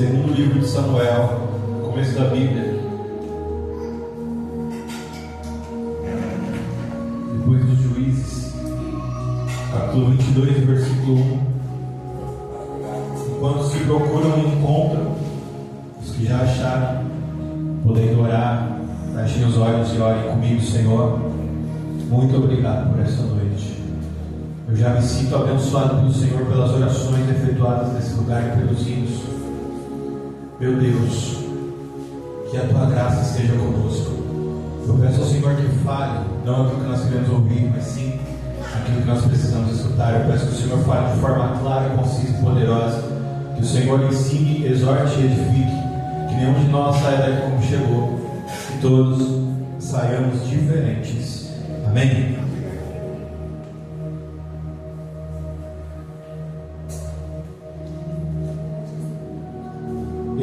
Segundo livro de Samuel, começo da Bíblia. Depois dos Juízes, capítulo 22, versículo 1. Enquanto se procuram e encontram, os que já acharam, podendo orar, fechem os olhos e orem comigo. Senhor, muito obrigado por essa noite. Eu já me sinto abençoado pelo Senhor pelas orações efetuadas nesse lugar e pelos hinos. Meu Deus, que a Tua graça esteja conosco. Eu peço ao Senhor que fale, não aquilo que nós queremos ouvir, mas sim aquilo que nós precisamos escutar. Eu peço que o Senhor fale de forma clara, concisa e poderosa. Que o Senhor ensine, exorte e edifique. Que nenhum de nós saia daqui como chegou. Que todos saiamos diferentes. Amém?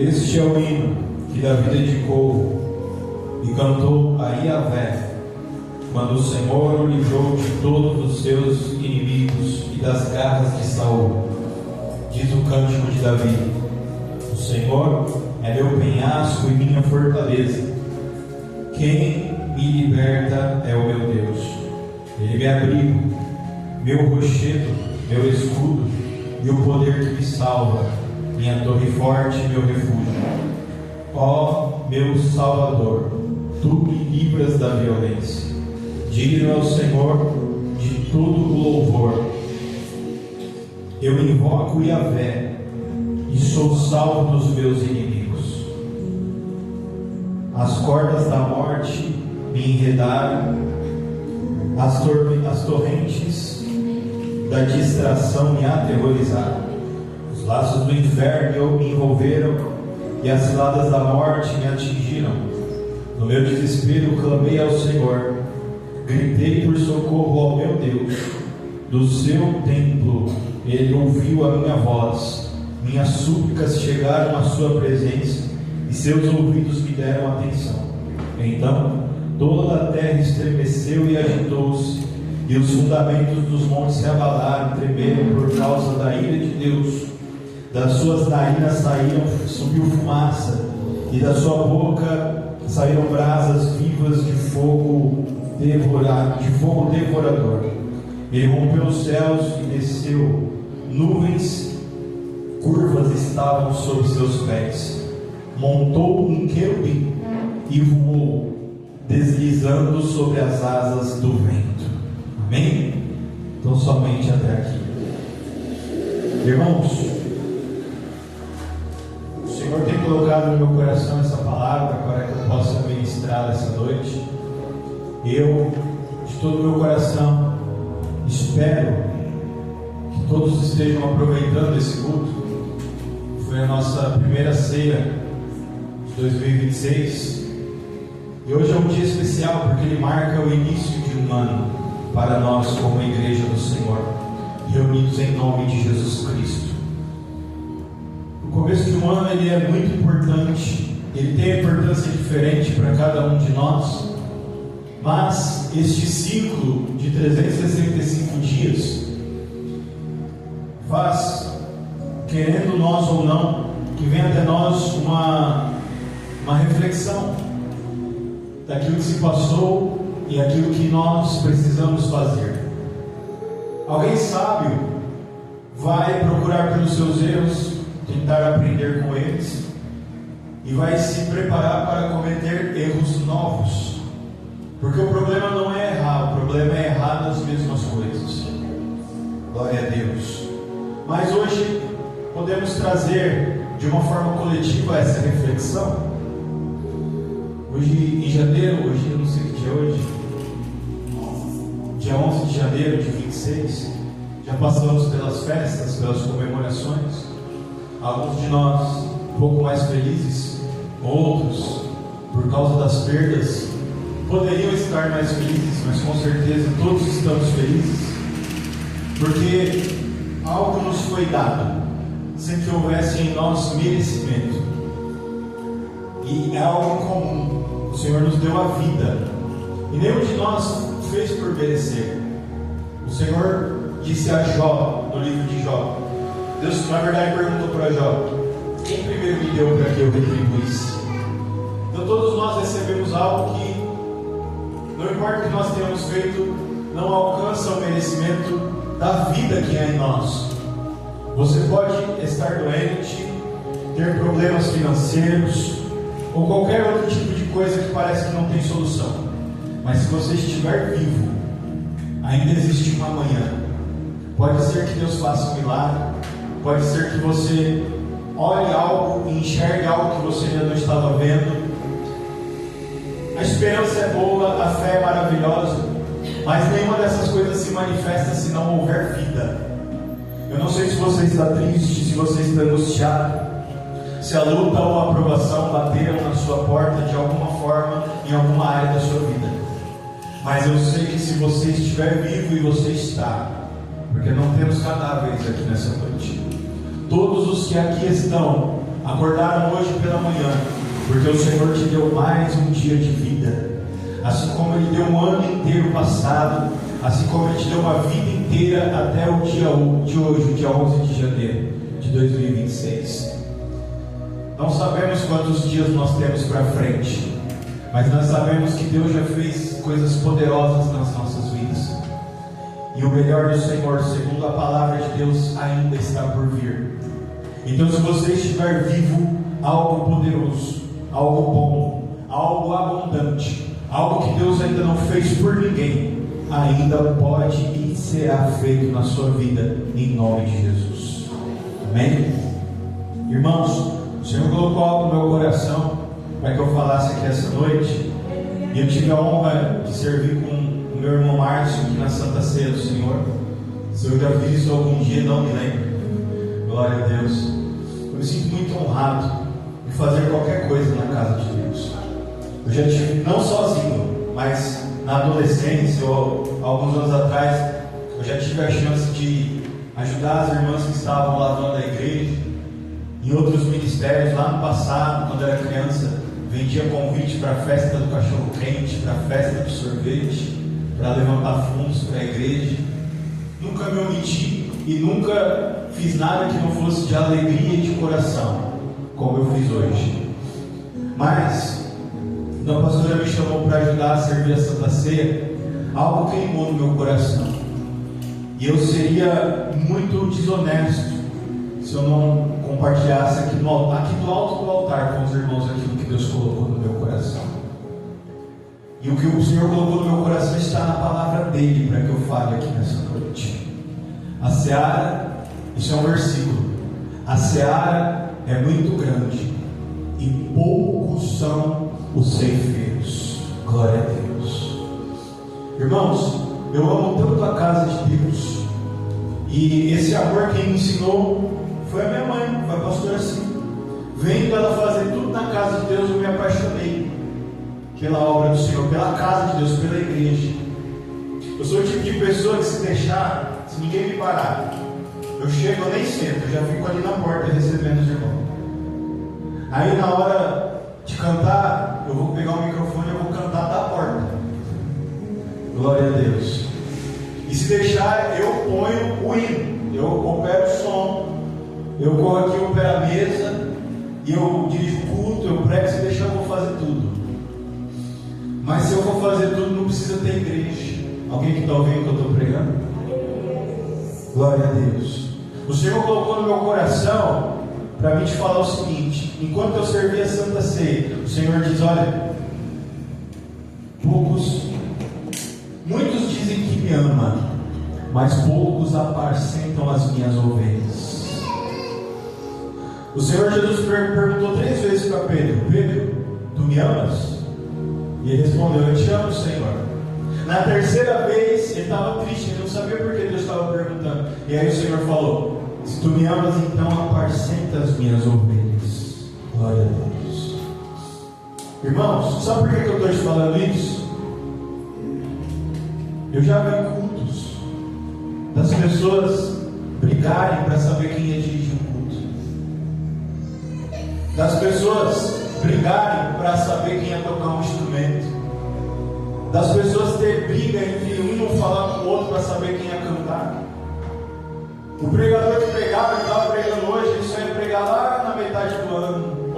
Este é o hino que Davi dedicou e cantou a Yahvé, quando o Senhor o livrou de todos os seus inimigos e das garras de Saul. Diz o cântico de Davi: o Senhor é meu penhasco e minha fortaleza. Quem me liberta é o meu Deus. Ele me abrigo, meu rochedo, meu escudo e o poder que me salva, minha torre forte e meu refúgio. Ó meu Salvador, Tu me livras da violência. Digno é o Senhor de todo o louvor. Eu invoco Yahvé e sou salvo dos meus inimigos. As cordas da morte me enredaram, as torrentes da distração me aterrorizaram. Os laços do inferno me envolveram e as ciladas da morte me atingiram. No meu desespero clamei ao Senhor, gritei por socorro ao meu Deus. Do seu templo Ele ouviu a minha voz, minhas súplicas chegaram à sua presença e seus ouvidos me deram atenção. Então toda a terra estremeceu e agitou-se, e os fundamentos dos montes se abalaram e tremeram por causa da ira de Deus. Das suas narinas subiu fumaça, e da sua boca saíram brasas vivas de fogo devorador. Ele rompeu os céus e desceu, nuvens curvas estavam sob seus pés. Montou um querubim e voou, deslizando sobre as asas do vento. Amém? Então somente até aqui. Irmãos, o Senhor tem colocado no meu coração essa palavra para que eu possa ministrar essa noite. Eu, de todo o meu coração, espero que todos estejam aproveitando esse culto. Foi a nossa primeira ceia de 2026 e hoje é um dia especial porque ele marca o início de um ano para nós como igreja do Senhor, reunidos em nome de Jesus Cristo. O começo de um ano ele é muito importante, ele tem importância diferente para cada um de nós, mas este ciclo de 365 dias faz, querendo nós ou não, que venha até nós uma reflexão daquilo que se passou e aquilo que nós precisamos fazer. Alguém sábio vai procurar pelos seus erros, tentar aprender com eles e vai se preparar para cometer erros novos, porque o problema não é errar, o problema é errar nas mesmas coisas. Glória a Deus. Mas hoje podemos trazer de uma forma coletiva essa reflexão. Hoje em janeiro, hoje eu não sei que dia é hoje, dia 11 de janeiro de 26, já passamos pelas festas, pelas comemorações. Alguns de nós um pouco mais felizes, outros por causa das perdas poderiam estar mais felizes, mas com certeza todos estamos felizes porque algo nos foi dado sem que houvesse em nós merecimento, e é algo comum. O Senhor nos deu a vida e nenhum de nós fez por merecer. O Senhor disse a Jó, no livro de Jó, Deus na verdade perguntou para Jó: quem primeiro me deu para que eu retribuísse. Então todos nós recebemos algo que, não importa o que nós tenhamos feito, não alcança o merecimento da vida que é em nós. Você pode estar doente, ter problemas financeiros, ou qualquer outro tipo de coisa que parece que não tem solução. Mas se você estiver vivo, ainda existe uma amanhã. Pode ser que Deus faça um milagre, pode ser que você olhe algo e enxergue algo que você ainda não estava vendo. A esperança é boa, a fé é maravilhosa, mas nenhuma dessas coisas se manifesta se não houver vida. Eu não sei se você está triste, se você está angustiado, se a luta ou a aprovação bateram na sua porta de alguma forma, em alguma área da sua vida. Mas eu sei que se você estiver vivo, e você está, porque não temos cadáveres aqui nessa noite, todos os que aqui estão acordaram hoje pela manhã, porque o Senhor te deu mais um dia de vida. Assim como Ele deu um ano inteiro passado, assim como Ele te deu uma vida inteira até o dia de hoje, dia 11 de janeiro de 2026. Não sabemos quantos dias nós temos para frente, mas nós sabemos que Deus já fez coisas poderosas nas nossas vidas. E o melhor do Senhor, segundo a palavra de Deus, ainda está por vir. Então, se você estiver vivo, algo poderoso, algo bom, algo abundante, algo que Deus ainda não fez por ninguém, ainda pode e será feito na sua vida, em nome de Jesus. Amém? Irmãos, o Senhor colocou algo no meu coração para que eu falasse aqui essa noite, e eu tive a honra de servir com o meu irmão Márcio aqui na Santa Ceia do Senhor. Se eu já fiz isso algum dia, não me lembro. Glória a Deus. Eu me sinto muito honrado de fazer qualquer coisa na casa de Deus. Eu já tive, não sozinho, mas na adolescência ou alguns anos atrás, eu já tive a chance de ajudar as irmãs que estavam lavando a igreja. Em outros ministérios, lá no passado, quando eu era criança, vendia convite para a festa do cachorro quente, para a festa do sorvete, para levantar fundos para a igreja. Nunca me omiti e nunca fiz nada que não fosse de alegria e de coração, como eu fiz hoje. Mas, quando a pastora me chamou para ajudar a servir a Santa Ceia, algo queimou no meu coração. E eu seria muito desonesto se eu não compartilhasse aqui do alto do altar com os irmãos aquilo que Deus colocou no meu coração. E o que o Senhor colocou no meu coração está na palavra dele, para que eu fale aqui nessa noite. A seara, isso é um versículo, a seara é muito grande e poucos são os ceifeiros. Glória a Deus. Irmãos, eu amo tanto a casa de Deus, e esse amor quem me ensinou foi a minha mãe, foi a pastora Cida. Vendo ela fazer tudo na casa de Deus, eu me apaixonei pela obra do Senhor, pela casa de Deus, pela igreja. Eu sou o tipo de pessoa que, se deixar, se ninguém me parar, eu chego, eu nem sento, eu já fico ali na porta recebendo os irmãos. Aí na hora de cantar, eu vou pegar o microfone e eu vou cantar da porta. Glória a Deus. E se deixar, eu ponho o hino, eu opero o som, eu corro aqui, eu opero a mesa, e eu dirijo o culto, eu prego. Se deixar, eu vou fazer tudo. Mas se eu for fazer tudo, não precisa ter igreja. Alguém que está ouvindo o que eu estou pregando? Glória a Deus. O Senhor colocou no meu coração para mim te falar o seguinte: enquanto eu servia a Santa Ceia, o Senhor diz: olha, muitos dizem que me ama, mas poucos apacentam as minhas ovelhas. O Senhor Jesus perguntou 3 vezes para Pedro: Pedro, tu me amas? E ele respondeu: eu te amo, Senhor. Na 3ª vez, ele estava triste, ele não sabia por que Deus estava perguntando. E aí o Senhor falou: se tu me amas, então apacenta as minhas ovelhas. Glória a Deus. Irmãos, sabe por que eu estou te falando isso? Eu já vi cultos das pessoas brigarem para saber quem ia dirigir o culto, das pessoas brigarem para saber quem ia tocar um instrumento, das pessoas ter briga entre um não falar com o outro para saber quem ia cantar. O pregador que pregava, ele estava pregando hoje, ele só ia pregar lá na metade do ano,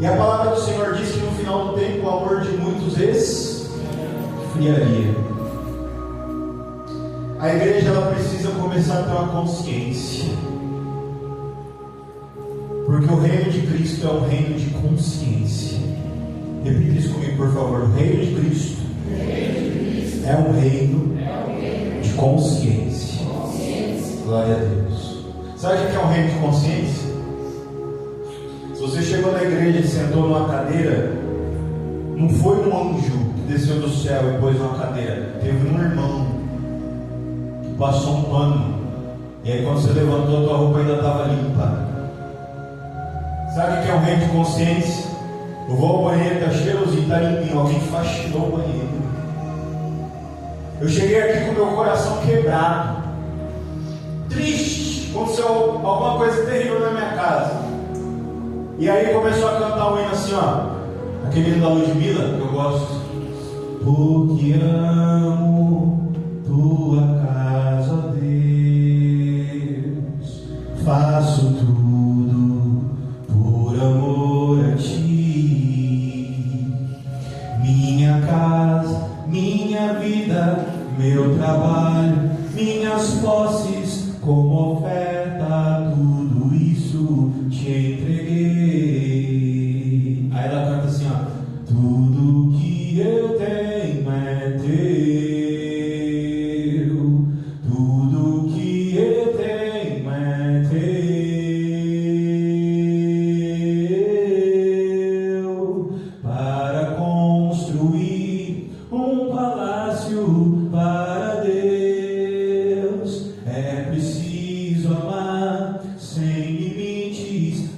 E a palavra do Senhor diz que no final do tempo o amor de muitos esfriaria. A igreja ela precisa começar a ter uma consciência, porque o reino de Cristo é um reino de consciência. Repita isso comigo, por favor. O reino de Cristo é um reino de consciência. Glória a Deus. Sabe o que é um reino de consciência? Se você chegou na igreja e sentou numa cadeira, não foi um anjo que desceu do céu e pôs numa cadeira. Teve um irmão que passou um pano, e aí quando você levantou, a tua roupa ainda estava limpa. Sabe o que é um reino de consciência? Eu vou ao banheiro, está cheirosinho, está limpinho, alguém faxinou o banheiro. Eu cheguei aqui com o meu coração quebrado, triste, aconteceu alguma coisa terrível na minha casa. E aí começou a cantar um hino assim, ó, aquele hino da Ludmilla, que eu gosto. Porque amo tua casa, Deus, faço tudo por amor a ti. Minha casa, minha vida, meu trabalho, minhas posses, como oferta, tudo isso te entreguei. Aí ela canta assim, ó, tudo que eu tenho é teu, tudo que eu tenho é teu, para construir um palácio para Deus, é preciso amar sem limites,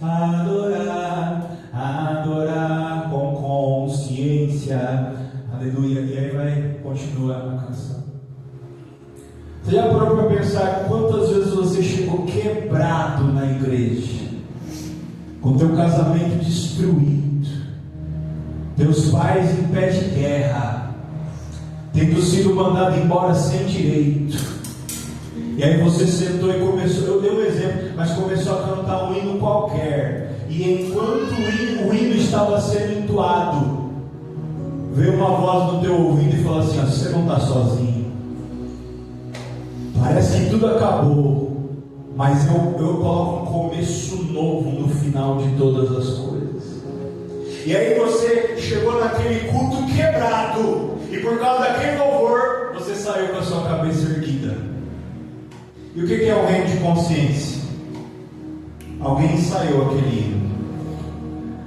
adorar com consciência. Aleluia. E aí vai continuar a canção. Você já parou para pensar quantas vezes você chegou quebrado na igreja, com teu casamento destruído, teus pais em pé de guerra, tendo sido mandado embora sem direito, e aí você sentou e começou, eu dei um exemplo, mas começou a cantar um hino qualquer, e enquanto o hino estava sendo entoado, veio uma voz no teu ouvido e falou assim, ó, você não está sozinho, parece que tudo acabou, mas eu coloco um começo novo no final de todas as coisas. E aí você chegou naquele culto quebrado, e por causa daquele louvor, você saiu com a sua cabeça erguida. E o que é o reino de consciência? Alguém ensaiou aquele hino,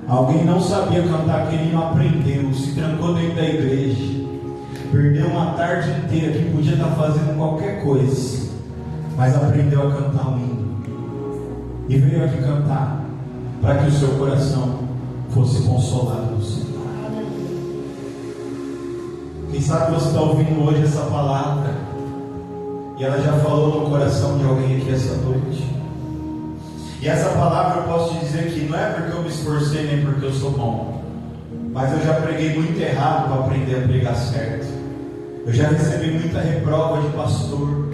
alguém não sabia cantar aquele hino, aprendeu, se trancou dentro da igreja, perdeu uma tarde inteira que podia estar fazendo qualquer coisa, mas aprendeu a cantar um hino, e veio aqui cantar, para que o seu coração fosse consolado no Senhor. Quem sabe você está ouvindo hoje essa palavra, e ela já falou no coração de alguém aqui essa noite. E essa palavra eu posso te dizer que não é porque eu me esforcei, nem porque eu sou bom, mas eu já preguei muito errado para aprender a pregar certo. Eu já recebi muita reprova de pastor,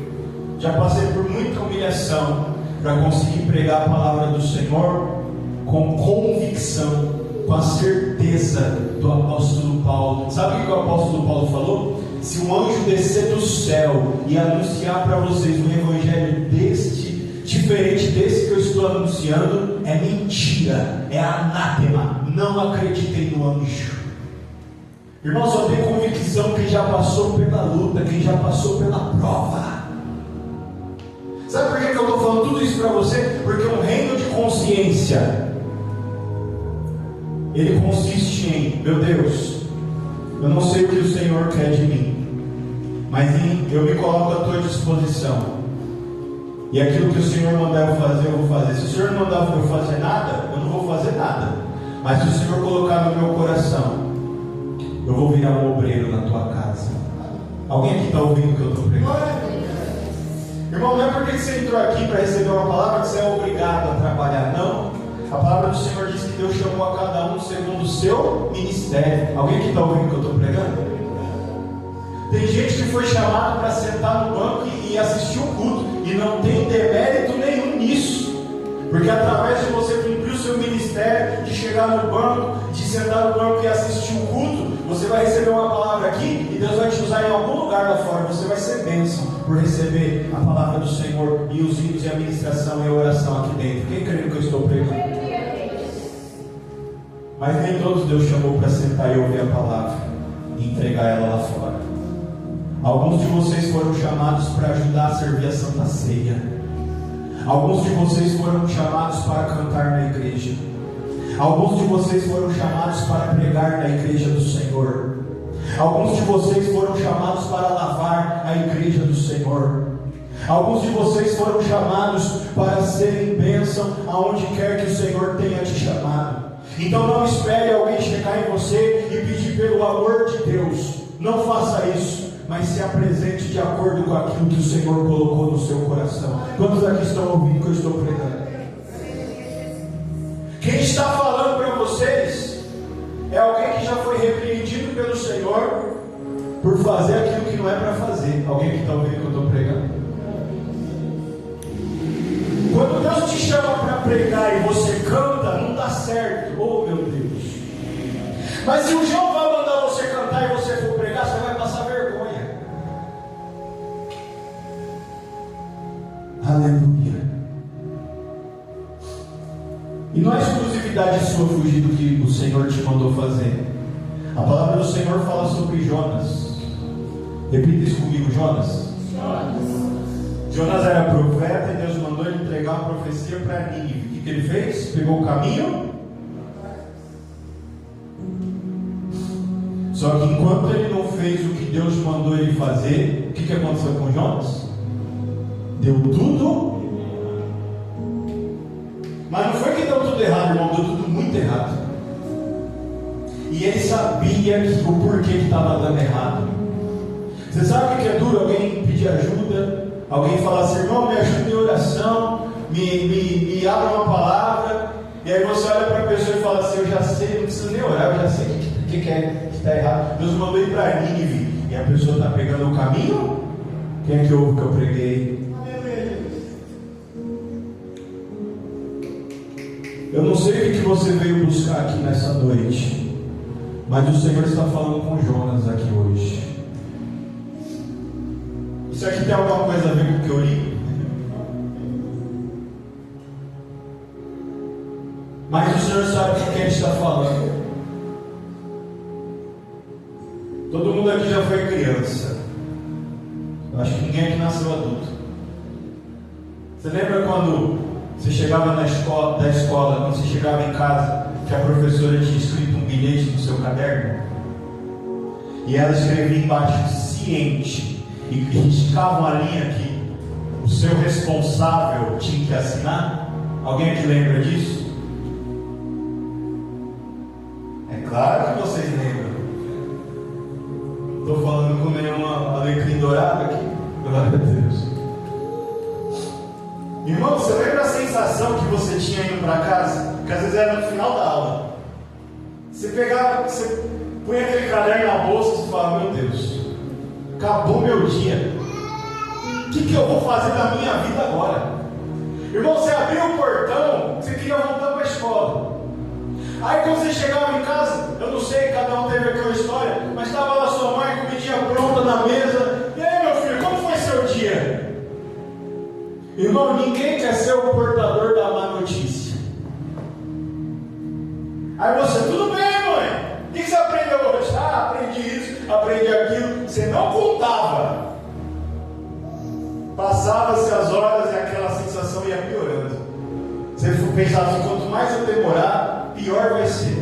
já passei por muita humilhação para conseguir pregar a palavra do Senhor com convicção, com a certeza do apóstolo Paulo. Sabe o que o apóstolo Paulo falou? Se um anjo descer do céu e anunciar para vocês um evangelho diferente desse que eu estou anunciando, é mentira, é anátema, não acreditem no anjo. Irmão, só tem convicção quem já passou pela luta, quem já passou pela prova. Sabe por que eu estou falando tudo isso para você? Porque um reino de consciência, ele consiste em, meu Deus, eu não sei o que o Senhor quer de mim, mas eu me coloco à tua disposição, e aquilo que o Senhor mandar eu fazer, eu vou fazer. Se o Senhor não mandar eu fazer nada, eu não vou fazer nada, mas se o Senhor colocar no meu coração, eu vou virar um obreiro na tua casa. Alguém aqui está ouvindo o que eu estou pregando? Irmão, não é porque você entrou aqui para receber uma palavra que você é obrigado a trabalhar, não. A palavra do Senhor diz que Deus chamou a cada um segundo o seu ministério. Alguém aqui está ouvindo o que eu estou pregando? Tem gente que foi chamado para sentar no banco e assistir o culto, e não tem demérito nenhum nisso, Porque através de você cumprir o seu ministério, de chegar no banco, de sentar no banco e assistir o culto, você vai receber uma palavra aqui e Deus vai te usar em algum lugar lá fora. Você vai ser bênção por receber a palavra do Senhor e os hinos e a ministração e a oração aqui dentro. Quem crê no que eu estou pregando? Mas nem todos Deus chamou para sentar e ouvir a palavra e entregar ela lá fora. Alguns de vocês foram chamados para ajudar a servir a Santa Ceia. Alguns de vocês foram chamados para cantar na igreja. Alguns de vocês foram chamados para pregar na igreja do Senhor. Alguns de vocês foram chamados para lavar a igreja do Senhor. Alguns de vocês foram chamados para serem bênção aonde quer que o Senhor tenha te chamado. Então não espere alguém chegar em você e pedir pelo amor de Deus. Não faça isso. Mas se apresente de acordo com aquilo que o Senhor colocou no seu coração. Quantos aqui estão ouvindo o que eu estou pregando? Quem está falando para vocês é alguém que já foi repreendido pelo Senhor por fazer aquilo que não é para fazer. Alguém que está ouvindo o que eu estou pregando? Quando Deus te chama para pregar e você canta, não dá certo. Oh meu Deus! Mas se o João vai mandar você cantar e você for pregar, você vai passar vergonha. Aleluia. E não é exclusividade sua fugir do que o Senhor te mandou fazer. A palavra do Senhor fala sobre Jonas. Repita isso comigo, Jonas. Jonas era profeta e Deus mandou ele entregar uma profecia para Nínive. O que ele fez? Pegou o caminho. Só que enquanto ele não fez o que Deus mandou ele fazer, o que aconteceu com Jonas? Deu tudo. Mas não foi que deu tudo errado, irmão. Deu tudo muito errado. E ele sabia o porquê que estava dando errado. Você sabe o que é duro? Alguém pedir ajuda, alguém falar assim: irmão, me ajuda em oração, me abra uma palavra. E aí você olha para a pessoa e fala assim: eu já sei, não precisa nem orar, eu já sei o que está errado. Deus mandou ir para Nínive. E a pessoa está pegando o caminho. Quem é que ouve o que eu preguei? Eu não sei o que você veio buscar aqui nessa noite, mas o Senhor está falando com Jonas aqui hoje. Isso aqui tem alguma coisa a ver com o que eu li? Mas o Senhor sabe com quem Ele está falando. Todo mundo aqui já foi criança. Eu acho que ninguém aqui nasceu adulto. Você lembra quando você chegava da escola, quando você chegava em casa, que a professora tinha escrito um bilhete no seu caderno? E ela escrevia embaixo ciente, e riscava uma linha que o seu responsável tinha que assinar? Alguém aqui lembra disso? É claro que vocês lembram. Estou falando com nenhuma alecrim dourada aqui. Glória a Deus. Irmão, você lembra a sensação que você tinha indo para casa? Que às vezes era no final da aula. Você pegava, você punha aquele caderno na bolsa e falava: meu Deus, acabou meu dia. O que eu vou fazer da minha vida agora? Irmão, você abriu o portão, você queria voltar para a escola. Aí quando você chegava em casa, eu não sei, cada um teve aquela história, mas estava lá sua mãe, comidinha pronta na mesa. E aí, meu filho, como foi seu dia? Irmão, ninguém quer ser o portador da má notícia. Aí você: tudo bem, mãe? O que você aprendeu hoje? Ah, aprendi isso, aprendi aquilo. Você não contava. Passava-se as horas e aquela sensação ia piorando. Você pensava assim: quanto mais eu demorar, pior vai ser.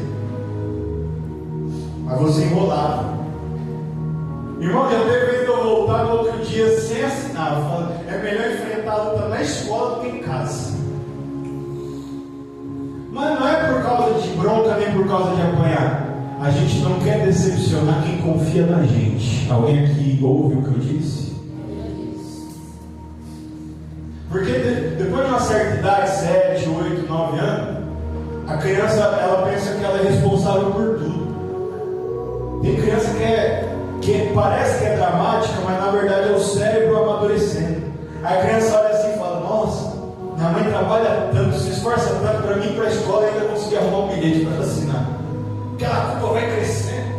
Mas você enrolava. Irmão, já teve vez de eu voltar no outro dia sem assinar. Eu falo: é melhor enfrentar a luta na escola do que em casa. Mas não é por causa de bronca nem por causa de apanhar. A gente não quer decepcionar quem confia na gente. Alguém aqui ouve o que eu disse? Porque depois de uma certa idade, 7, 8, 9 anos, a criança, ela pensa que ela é responsável por tudo. Tem criança que parece que é dramática, mas na verdade é o cérebro amadurecendo. Aí a criança olha assim e fala: nossa, Minha mãe trabalha tanto, se esforça tanto para mim ir para a escola e ainda conseguir arrumar um bilhete para assinar. Aquela culpa vai crescendo.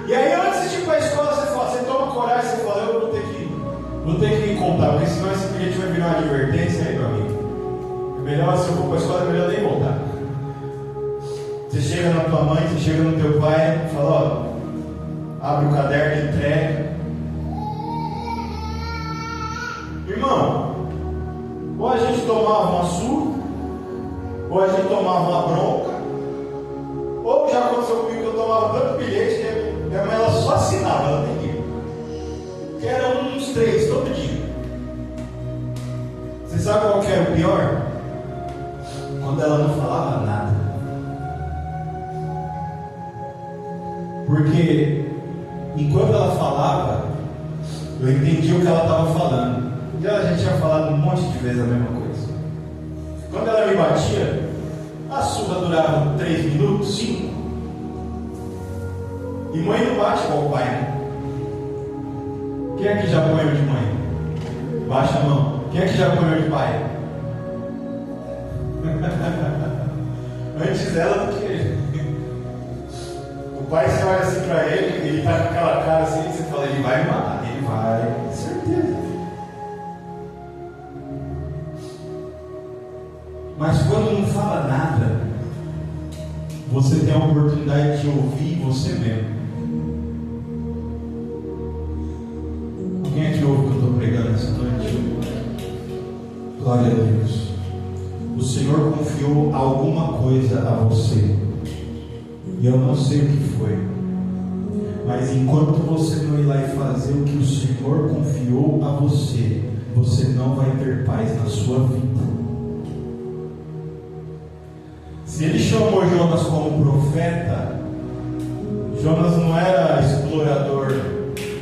E aí antes de ir para a escola você toma coragem, você fala, eu vou ter que me contar, porque senão esse bilhete vai virar uma advertência aí, meu amigo. É melhor, se eu for para a escola, é melhor nem voltar. Você chega na tua mãe, você chega no teu pai, fala, ó, abre o caderno, entrega. Irmão, ou a gente tomava uma surra, ou a gente tomava uma bronca, ou já aconteceu comigo que eu tomava tanto bilhete que minha mãe ela só assinava, ela nem ia. Que eram uns 3 todo dia. Você sabe qual que era o pior? Quando ela não falava nada. Porque enquanto ela falava, eu entendi o que ela estava falando. E a gente tinha falado um monte de vezes a mesma coisa. Quando ela me batia, a surra durava 3 minutos, 5. E mãe não bate igual o pai, né? Quem é que já apanhou de mãe? Baixa a mão. Quem é que já apanhou de pai? Antes dela do que ele. O pai, você olha assim pra ele está com aquela cara assim, você fala, ele vai me matar. Ele vai, certeza. Mas quando não fala nada, você tem a oportunidade de ouvir você mesmo. Quem é que ouve o que eu estou pregando essa noite? Glória a Deus. O Senhor confiou alguma coisa a você. E eu não sei o que foi. Mas enquanto você não ir lá e fazer o que o Senhor confiou a você, você não vai ter paz na sua vida. Se ele chamou Jonas como profeta, Jonas não era explorador,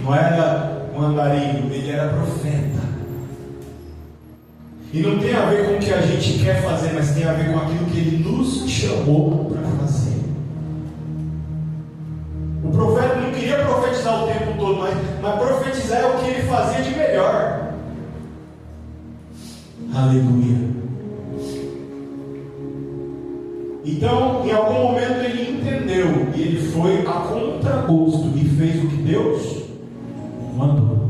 não era um andarilho, ele era profeta. E não tem a ver com o que a gente quer fazer, mas tem a ver com aquilo que ele nos chamou para fazer. O profeta não queria profetizar o tempo todo, mas profetizar é o que ele fazia de melhor. Aleluia. Então, em algum momento ele entendeu e ele foi a contragosto e fez o que Deus mandou.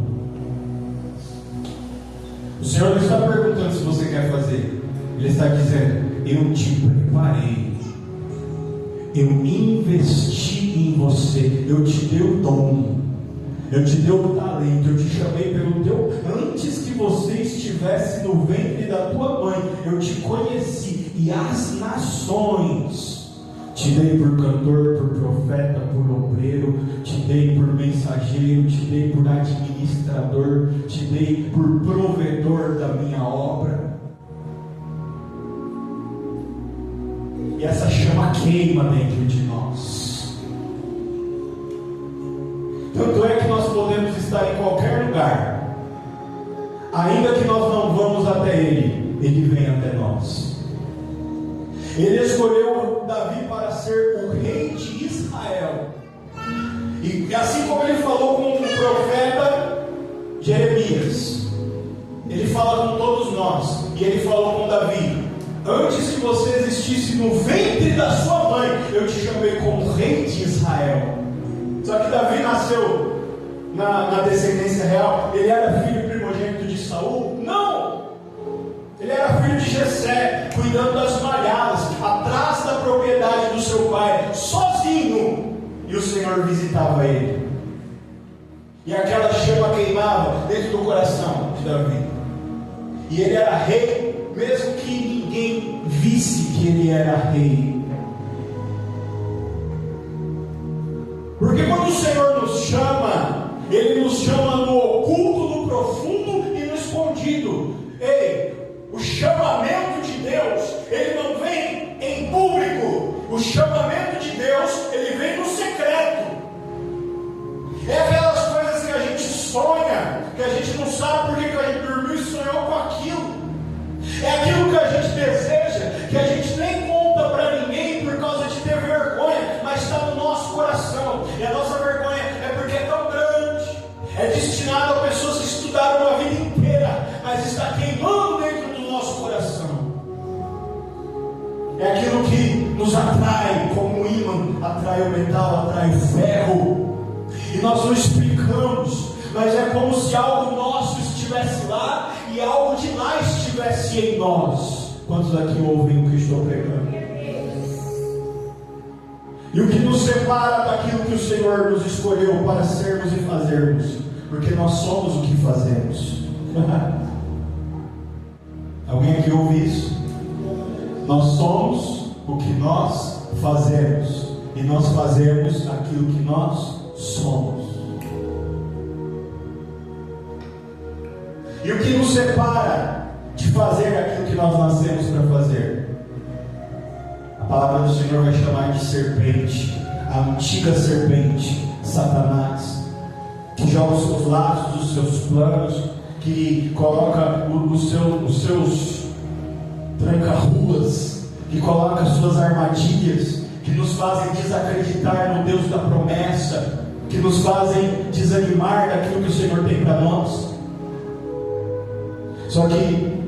O Senhor não está perguntando se você quer fazer. Ele está dizendo, eu te preparei, eu investi em você, eu te dei o dom, eu te dei o talento, eu te chamei pelo teu, antes que você estivesse no ventre da tua mãe, eu te conheci, e as nações te dei por cantor, por profeta, por obreiro, te dei por mensageiro, te dei por administrador, te dei por provedor da minha obra. E essa chama queima dentro de nós. Tanto é que nós podemos estar em qualquer lugar, ainda que nós não vamos até Ele, Ele vem até nós. Ele escolheu Davi para ser o rei de Israel. E assim como ele falou com o profeta Jeremias, ele fala com todos nós. E ele falou com Davi: antes que você existisse no ventre da sua mãe, eu te chamei como rei de Israel. Só que Davi nasceu na descendência real. Ele era filho primogênito de Saul? Não! Ele era filho de Jessé, cuidando das malhadas, atrás da propriedade do seu pai, sozinho. E o Senhor visitava ele. E aquela chama queimava dentro do coração de Davi. E ele era rei, mesmo que ninguém visse que ele era rei. Porque quando o Senhor nos chama, Ele nos chama no oculto, no profundo e no escondido. Ei! O chamamento de Deus, ele não vem em público. O chamamento de Deus, ele vem no secreto. É aquelas coisas que a gente sonha, que a gente não sabe por que a gente dormiu e sonhou com aquilo. É aquilo que a gente deseja, que a gente nem conta para ninguém por causa de ter vergonha, mas está no nosso coração. E a nossa vergonha é porque é tão grande. É destinado a pessoas que estudaram uma vida inteira, mas está nos atrai, como o ímã atrai o metal, atrai o ferro. E nós não explicamos, mas é como se algo nosso estivesse lá e algo de lá estivesse em nós. Quantos aqui ouvem o que estou pregando? E o que nos separa daquilo que o Senhor nos escolheu para sermos e fazermos? Porque nós somos o que fazemos. Alguém aqui ouve isso? Nós somos o que nós fazemos. E nós fazemos aquilo que nós somos. E o que nos separa de fazer aquilo que nós nascemos para fazer? A palavra do Senhor vai chamar de serpente, a antiga serpente, Satanás, que joga os seus laços, os seus planos, que coloca os seus tranca-ruas, que coloca as suas armadilhas, que nos fazem desacreditar no Deus da promessa, que nos fazem desanimar daquilo que o Senhor tem para nós. Só que,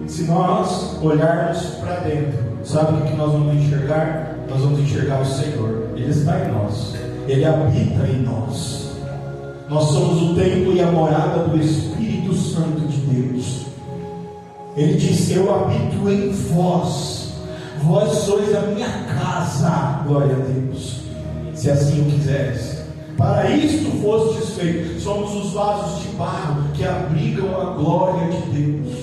se nós olharmos para dentro, sabe o que nós vamos enxergar? Nós vamos enxergar o Senhor. Ele está em nós, Ele habita em nós. Nós somos o templo e a morada do Espírito Santo de Deus. Ele diz: eu habito em vós, vós sois a minha casa. Glória a Deus, se assim o quiseres. Para isto fostes feitos. Somos os vasos de barro que abrigam a glória de Deus.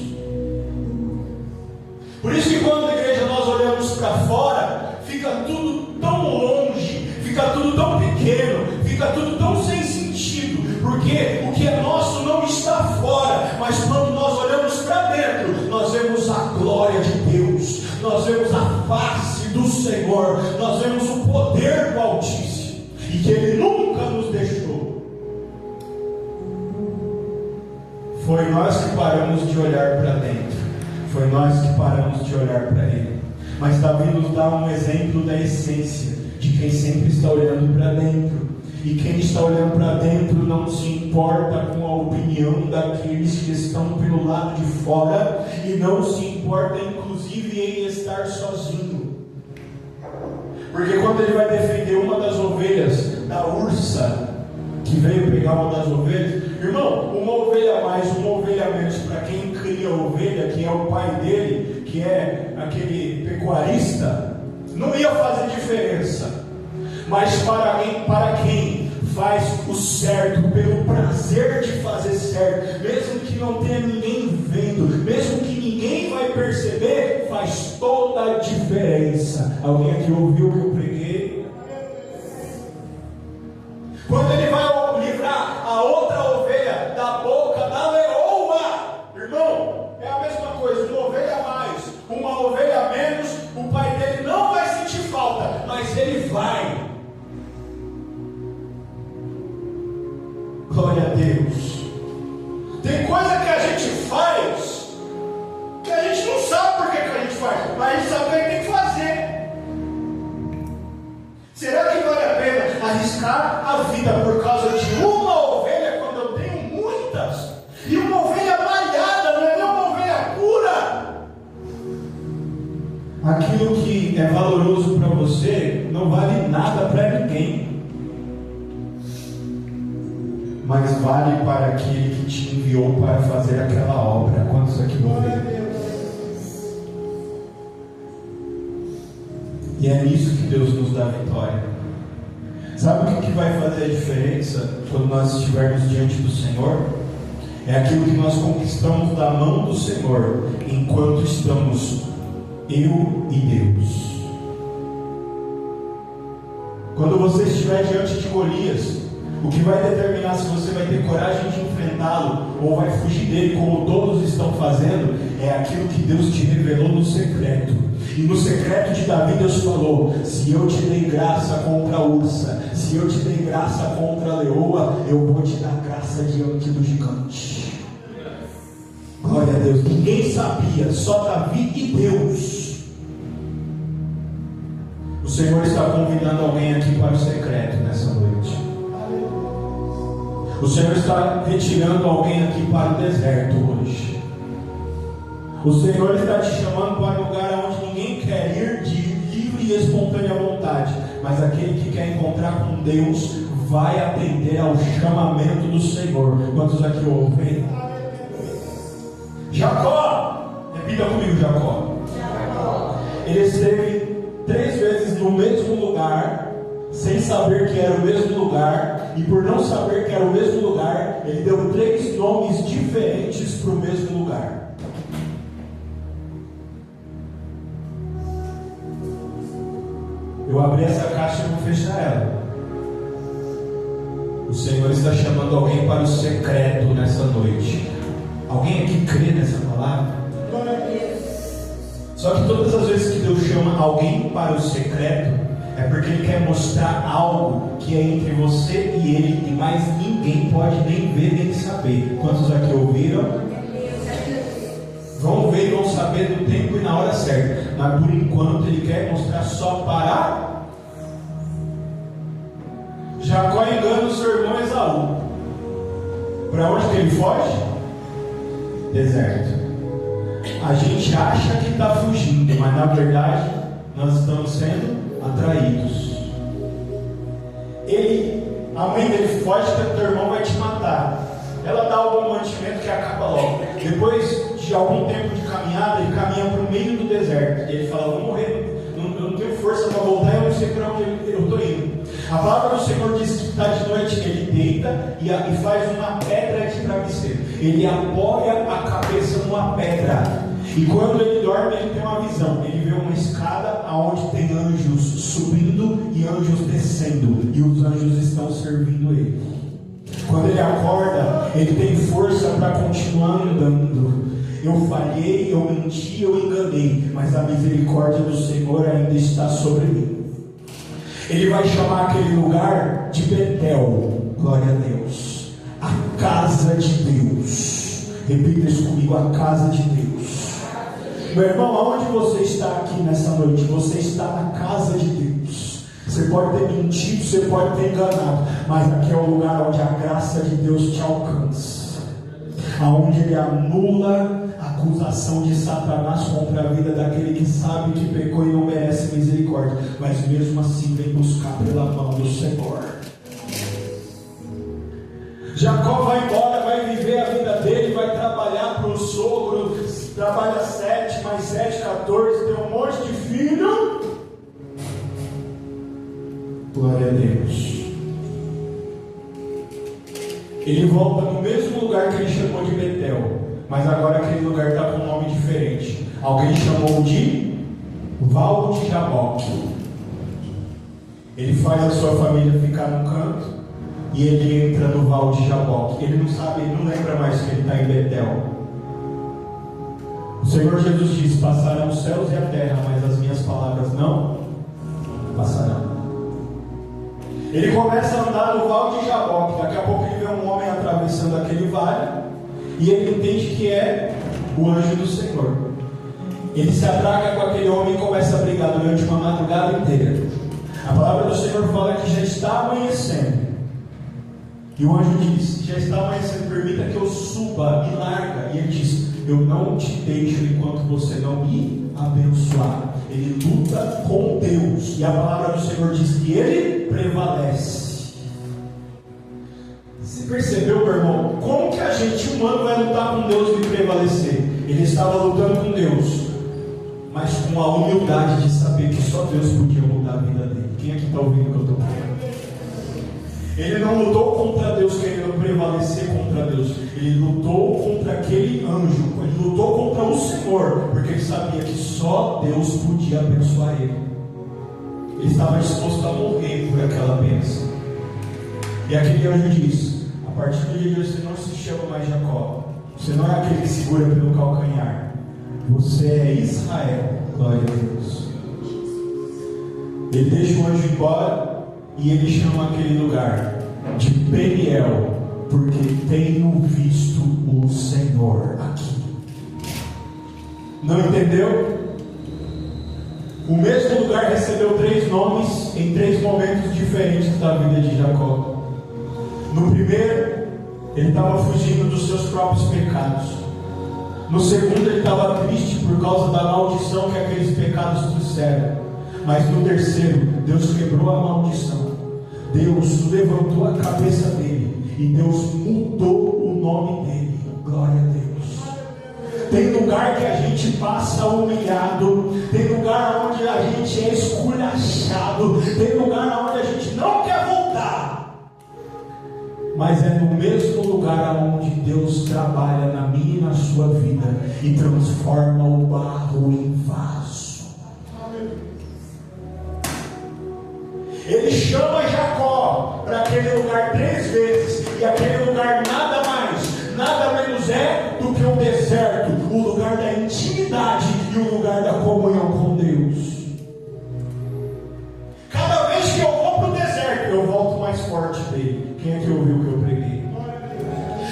Por isso que quando a igreja nós olhamos para fora, fica tudo tão longe, fica tudo tão pequeno, fica tudo tão sem sentido, porque o que é nosso não está fora, mas quando nós olhamos para dentro, nós vemos a glória de Deus, nós vemos a face do Senhor, nós vemos o poder do Altíssimo, e que Ele nunca nos deixou. Foi nós que paramos de olhar para dentro, foi nós que paramos de olhar para Ele. Mas Davi nos dá um exemplo da essência de quem sempre está olhando para dentro. E quem está olhando para dentro não se importa com a opinião daqueles que estão pelo lado de fora, e não se importa inclusive em estar sozinho. Porque quando ele vai defender uma das ovelhas da ursa que veio pegar uma das ovelhas, irmão, uma ovelha a mais, uma ovelha a menos, para quem cria a ovelha, que é o pai dele, que é aquele pecuarista, não ia fazer diferença. Mas para quem faz o certo, pelo prazer de fazer certo, mesmo que não tenha ninguém vendo, mesmo que ninguém vai perceber, faz toda a diferença. Alguém aqui ouviu o que eu preguei? Quando ele vai livrar a outra ovelha da boca da leoa, irmão, é a mesma coisa, uma ovelha a mais, uma ovelha a menos, o pai dele não vai sentir falta, mas ele vai. Glória a Deus. Tem coisa que a gente faz que a gente não sabe por que a gente faz, mas a gente sabe o que tem que fazer. Será que vale a pena arriscar a vida por causa de uma ovelha quando eu tenho muitas? E uma ovelha malhada, não é nem uma ovelha pura. Aquilo que é valoroso para você não vale nada para ninguém, mas vale para aquele que te enviou para fazer aquela obra. Quantos aqui vão ver? E é nisso que Deus nos dá vitória. Sabe o que vai fazer a diferença quando nós estivermos diante do Senhor? É aquilo que nós conquistamos da mão do Senhor enquanto estamos eu e Deus. Quando você estiver diante de Golias, o que vai determinar se você vai ter coragem de enfrentá-lo ou vai fugir dele, como todos estão fazendo, é aquilo que Deus te revelou no secreto. E no secreto de Davi, Deus falou: se eu te dei graça contra a ursa, se eu te dei graça contra a leoa, eu vou te dar graça diante do gigante. Glória a Deus. Ninguém sabia, só Davi e Deus. O Senhor está convidando alguém aqui para o secreto nessa noite. O Senhor está retirando alguém aqui para o deserto hoje. O Senhor está te chamando para um lugar onde ninguém quer ir, de livre livre e espontânea vontade, mas aquele que quer encontrar com Deus vai atender ao chamamento do Senhor. Quantos aqui ouvem? Jacó, repita comigo, Jacó. Ele esteve 3 vezes no mesmo lugar, sem saber que era o mesmo lugar, e por não saber que era o mesmo lugar, ele deu 3 nomes diferentes para o mesmo lugar. Eu abri essa caixa e vou fechar ela. O Senhor está chamando alguém para o secreto nessa noite. Alguém aqui crê nessa palavra? Só que todas as vezes que Deus chama alguém para o secreto, é porque Ele quer mostrar algo que é entre você e Ele, e mais ninguém pode nem ver nem saber. Quantos aqui ouviram? Vão ver e vão saber do tempo e na hora certa. Mas por enquanto Ele quer mostrar só para... Jacó engana o seu irmão Esaú. Para onde que ele foge? Deserto. A gente acha que está fugindo, mas na verdade nós estamos sendo atraídos. A mãe dele foge porque teu irmão vai te matar. Ela dá algum mantimento que acaba logo. Depois de algum tempo de caminhada, ele caminha para o meio do deserto. E ele fala: vou morrer, eu não tenho força para voltar, eu não sei para onde eu estou indo. A palavra do Senhor diz que está de noite, ele deita e faz uma pedra de travesseiro. Ele apoia a cabeça numa pedra. E quando ele dorme, ele tem uma visão. Ele vê uma escada onde tem anjos subindo e anjos descendo. E os anjos estão servindo ele. Quando ele acorda, ele tem força para continuar andando. Eu falhei, eu menti, eu enganei, mas a misericórdia do Senhor ainda está sobre mim. Ele vai chamar aquele lugar de Betel. Glória a Deus. A casa de Deus. Repita isso comigo: a casa de Deus. Meu irmão, aonde você está aqui nessa noite? Você está na casa de Deus. Você pode ter mentido, você pode ter enganado, mas aqui é o lugar onde a graça de Deus te alcança, aonde Ele anula a acusação de Satanás contra a vida daquele que sabe que pecou e não merece misericórdia, mas mesmo assim vem buscar pela mão do Senhor. Jacó vai embora, vai viver a vida dele, vai trabalhar para o sogro, trabalha 7 mais 7, 14, tem um monte de filho. Glória a Deus. Ele volta no mesmo lugar que ele chamou de Betel, mas agora aquele lugar está com um nome diferente. Alguém chamou de Val de Jaboque. Ele faz a sua família ficar num canto e ele entra no Val de Jaboque. Ele não sabe, ele não lembra mais que ele está em Betel. O Senhor Jesus diz: passarão os céus e a terra, mas as minhas palavras não passarão. Ele começa a andar no Val de Jaboque. Daqui a pouco ele vê um homem atravessando aquele vale e ele entende que é o anjo do Senhor. Ele se atraca com aquele homem e começa a brigar durante uma madrugada inteira. A palavra do Senhor fala que já está amanhecendo. E o anjo diz: já está amanhecendo, permita que eu suba, me larga. E ele diz: eu não te deixo enquanto você não me abençoar. Ele luta com Deus. E a palavra do Senhor diz que ele prevalece. Você percebeu, meu irmão? Como que a gente humano vai lutar com Deus e prevalecer? Ele estava lutando com Deus, mas com a humildade de saber que só Deus podia mudar a vida dele. Quem aqui está ouvindo o que eu estou falando? Ele não lutou contra Deus querendo prevalecer contra Deus. Ele lutou contra aquele anjo. Ele lutou contra o Senhor, porque ele sabia que só Deus podia abençoar ele. Ele estava disposto a morrer por aquela bênção. E aquele anjo diz: a partir do dia de hoje você não se chama mais Jacó. Você não é aquele que segura pelo calcanhar. Você é Israel. Glória a Deus. Ele deixa o anjo embora e ele chama aquele lugar de Peniel, porque tenho visto o Senhor aqui. Não entendeu? O mesmo lugar recebeu 3 nomes em 3 momentos diferentes da vida de Jacó. No primeiro, ele estava fugindo dos seus próprios pecados. No segundo, ele estava triste por causa da maldição que aqueles pecados trouxeram. Mas no terceiro, Deus quebrou a maldição. Deus levantou a cabeça dele e Deus mudou o nome dele. Glória a Deus. Tem lugar que a gente passa humilhado, tem lugar onde a gente é esculachado, tem lugar onde a gente não quer voltar, mas é no mesmo lugar onde Deus trabalha na minha e na sua vida e transforma o barro em vaso. Ele chama Jacó para aquele lugar 3 vezes, e aquele lugar nada mais, nada menos é do que um deserto, o lugar da intimidade e o lugar da comunhão com Deus. Cada vez que eu vou para o deserto, eu volto mais forte dele. Quem é que ouviu o que eu preguei?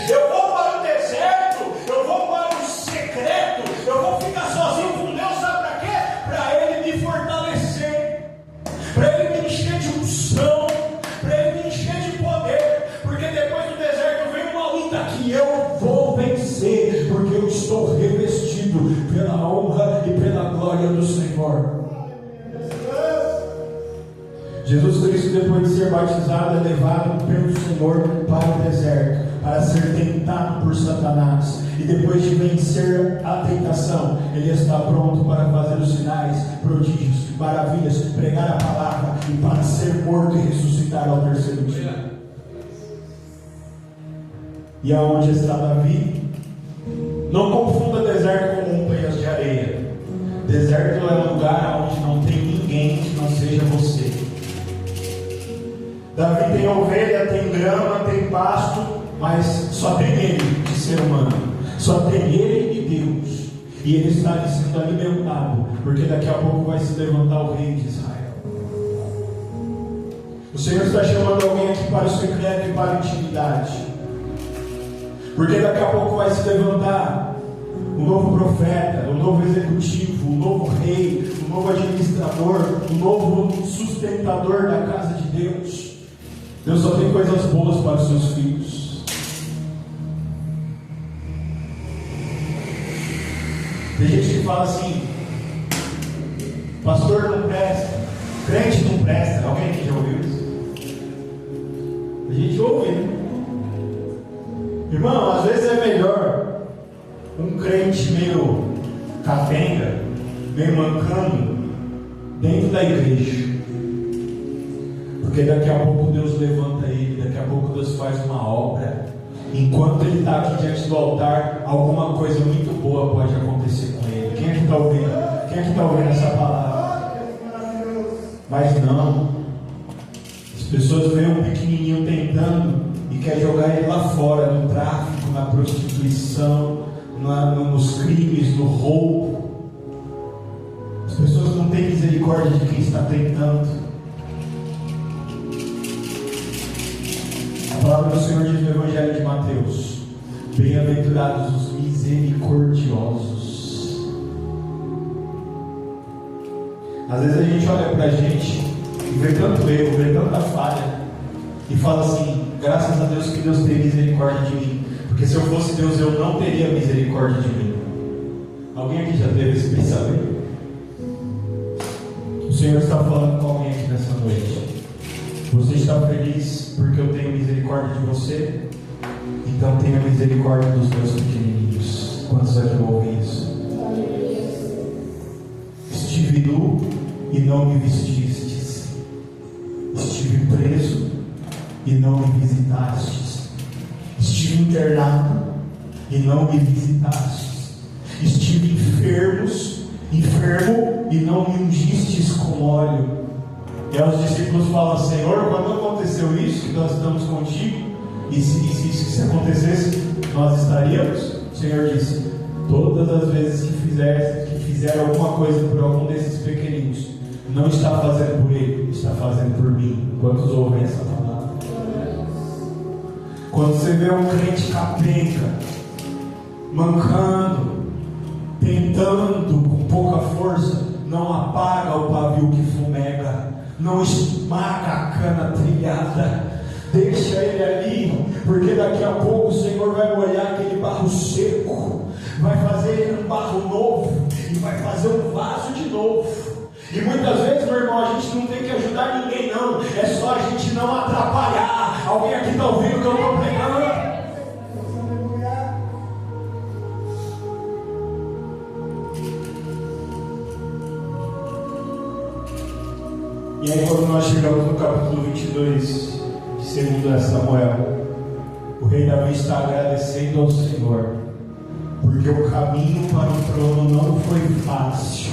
Eu vou para o deserto, eu vou para o secreto, eu vou ficar sozinho com Deus, sabe para quê? Para Ele me fortalecer, para Ele me encher de unção, para Ele me encher de poder, porque depois do deserto vem uma luta que eu vou vencer, porque eu estou revestido pela honra e pela glória do Senhor. Jesus Cristo, depois de ser batizado, é levado pelo Senhor para o deserto, para ser tentado por Satanás, e depois de vencer a tentação, Ele está pronto para fazer os sinais, prodígios, maravilhas, pregar a palavra e para ser morto e ressuscitar ao terceiro dia. E aonde está Davi? Não confunda deserto com montanhas de areia. Deserto é um lugar onde não tem ninguém que não seja você. Davi tem ovelha, tem grama, tem pasto, mas só tem ele de ser humano, só tem ele e Deus, e ele está sendo alimentado, porque daqui a pouco vai se levantar o rei de Israel. O Senhor está chamando alguém aqui para o secreto e para a intimidade, porque daqui a pouco vai se levantar um novo profeta, um novo executivo, um novo rei, um novo administrador, um novo sustentador da casa de Deus. Deus só tem coisas boas para os seus filhos. Tem gente que fala assim: pastor não presta, crente não presta. Alguém aqui já ouviu isso? A gente ouve, né? Irmão, às vezes é melhor um crente meio capenga, meio mancando, dentro da igreja. Porque daqui a pouco Deus levanta ele, daqui a pouco Deus faz uma obra. Enquanto ele está aqui diante do altar, alguma coisa muito boa pode acontecer com ele. Quem é que está ouvindo? Quem é que está ouvindo essa palavra? Mas não. As pessoas veem um pequenininho tentando e quer jogar ele lá fora, no tráfico, na prostituição, nos crimes, no roubo. As pessoas não têm misericórdia de quem está tentando. A palavra do Senhor diz no Evangelho de Mateus: bem-aventurados os misericordiosos. Às vezes a gente olha para a gente e vê tanto erro, vê tanta falha, e fala assim: graças a Deus que Deus tem misericórdia de mim, porque se eu fosse Deus eu não teria misericórdia de mim. Alguém aqui já teve esse pensamento? O Senhor está falando com alguém aqui nessa noite. Você está feliz porque eu tenho misericórdia de você? Então tenha misericórdia dos meus pequenininhos. Quantos aqui ouvem isso? Estive nu e não me vestistes. Estive preso e não me visitastes. Estive internado e não me visitastes. Estive enfermo e não me ungistes com óleo. E aí os discípulos falam: Senhor, quando aconteceu isso, que nós estamos contigo, e se acontecesse, nós estaríamos? O Senhor disse: todas as vezes que fizer alguma coisa por algum desses pequeninos, não está fazendo por ele, está fazendo por mim. Quantos ouvem essa palavra? Quando você vê um crente capenga, mancando, tentando com pouca força, não apaga o pavio que fumega, não esmaga a cana trilhada, deixa ele ali, porque daqui a pouco o Senhor vai molhar aquele barro seco, vai fazer ele um barro novo, e vai fazer um vaso de novo, E muitas vezes, meu irmão, a gente não tem que ajudar ninguém, não. É só a gente não atrapalhar. Alguém aqui está ouvindo o que eu estou pregando? E aí, quando nós chegamos no capítulo 22 de 2 Samuel, o rei Davi está agradecendo ao Senhor, porque o caminho para o trono não foi fácil,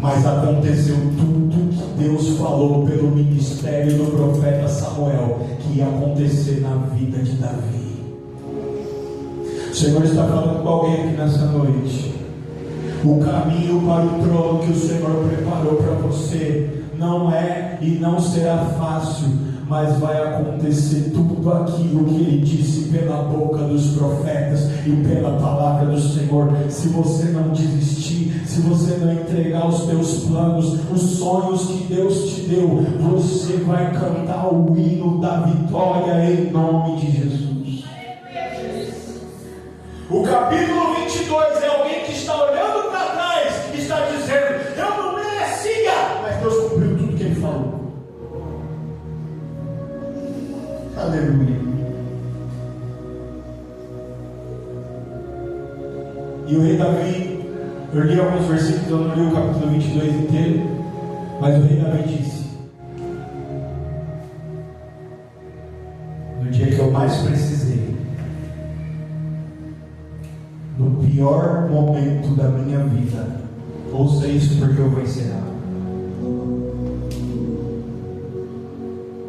mas aconteceu tudo que Deus falou pelo ministério do profeta Samuel que ia acontecer na vida de Davi. O Senhor está falando com alguém aqui nessa noite. O caminho para o trono que o Senhor preparou para você não é e não será fácil, mas vai acontecer tudo aquilo que Ele disse pela boca dos profetas e pela palavra do Senhor. Se você não desistir, se você não entregar os teus planos, os sonhos que Deus te deu, você vai cantar o hino da vitória em nome de Jesus. O capítulo 22 é alguém que está olhando para trás e está dizendo: eu não merecia, mas Deus cumpriu tudo que Ele falou. Aleluia. E o rei Davi, eu li alguns versículos, eu não li o capítulo 22 inteiro, mas o rei Davi disse: no dia que eu mais precisei, no pior momento da minha vida, ouça isso porque eu vou encerrar.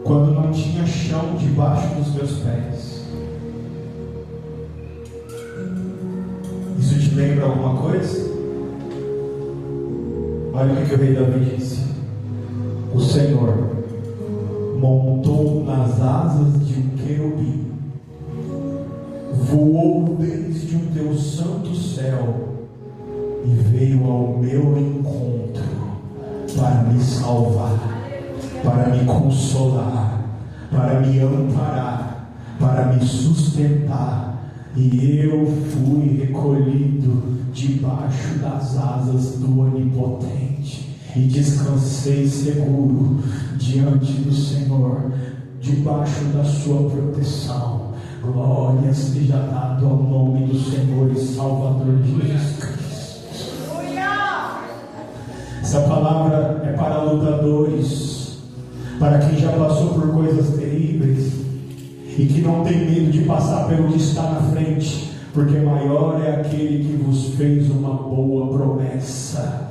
Quando não tinha chão debaixo dos meus pés. Isso te lembra alguma coisa? Olha o que o rei Davi disse: o Senhor montou nas asas de um querubim, voou desde o teu santo céu e veio ao meu encontro para me salvar, para me consolar, para me amparar, para me sustentar. E eu fui recolhido debaixo das asas do Onipotente e descansei seguro diante do Senhor, debaixo da sua proteção. Glória seja dado ao nome do Senhor e Salvador Jesus Cristo. Essa palavra é para lutadores, para quem já passou por coisas terríveis e que não tem medo de passar pelo que está na frente, porque maior é aquele que vos fez uma boa promessa.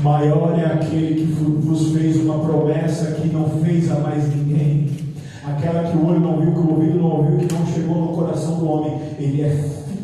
Maior é aquele que vos fez uma promessa que não fez a mais ninguém. Aquela que o olho não viu, que o ouvido não ouviu, que não chegou no coração do homem. Ele é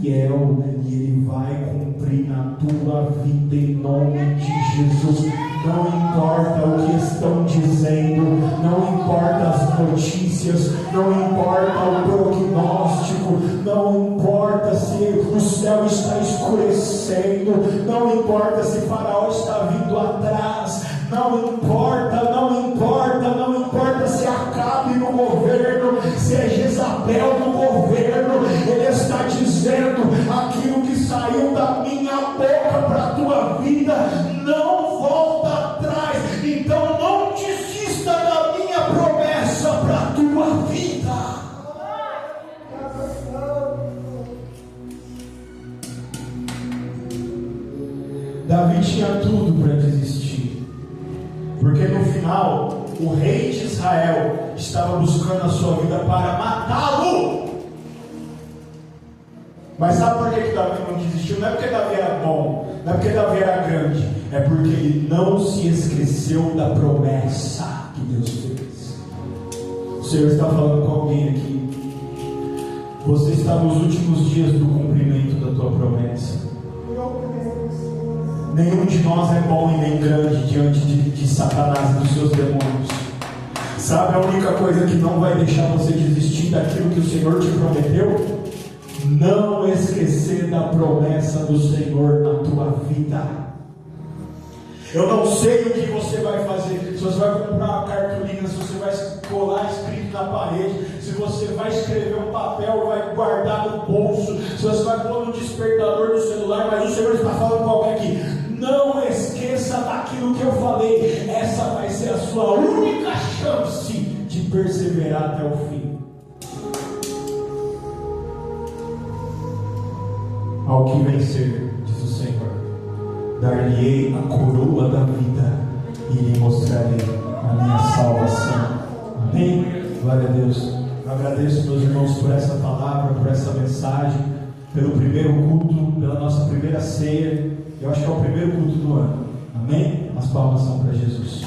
fiel e Ele vai cumprir na tua vida em nome de Jesus. Não importa o que estão dizendo, não importa as notícias, não importa o prognóstico, não importa se o céu está escurecendo, não importa se Faraó está vindo atrás, não importa, não importa, não importa se Acabe no governo, se é Jezabel no governo. Ele está dizendo: aquilo que saiu da minha boca para a tua vida não volta atrás. Então não desista da minha promessa para a tua vida. Davi tinha tudo para desistir, porque no final o rei de Israel estava buscando a sua vida para matá-lo. Mas sabe por que Davi não desistiu? Não é porque Davi era bom, não é porque Davi era grande, é porque ele não se esqueceu da promessa que Deus fez. O Senhor está falando com alguém aqui. Você está nos últimos dias do cumprimento da tua promessa. Nenhum de nós é bom e nem grande diante de Satanás e dos seus demônios. Sabe a única coisa que não vai deixar você desistir daquilo que o Senhor te prometeu? Não esquecer da promessa do Senhor na tua vida. Eu não sei o que você vai fazer, se você vai comprar uma cartolina, se você vai colar escrito na parede, se você vai escrever um papel, vai guardar no bolso, se você vai pôr no despertador do celular, mas o Senhor está falando com alguém aqui: não esqueça daquilo naquilo que eu falei, essa vai ser a sua única chance de perseverar até o fim. Ao que vencer, diz o Senhor, dar-lhe-ei a coroa da vida e lhe mostrarei a minha salvação. Amém? Glória a Deus. Eu agradeço, meus irmãos, por essa palavra, por essa mensagem, pelo primeiro culto, pela nossa primeira ceia. Eu acho que é o primeiro culto do ano. Amém? As palmas são para Jesus.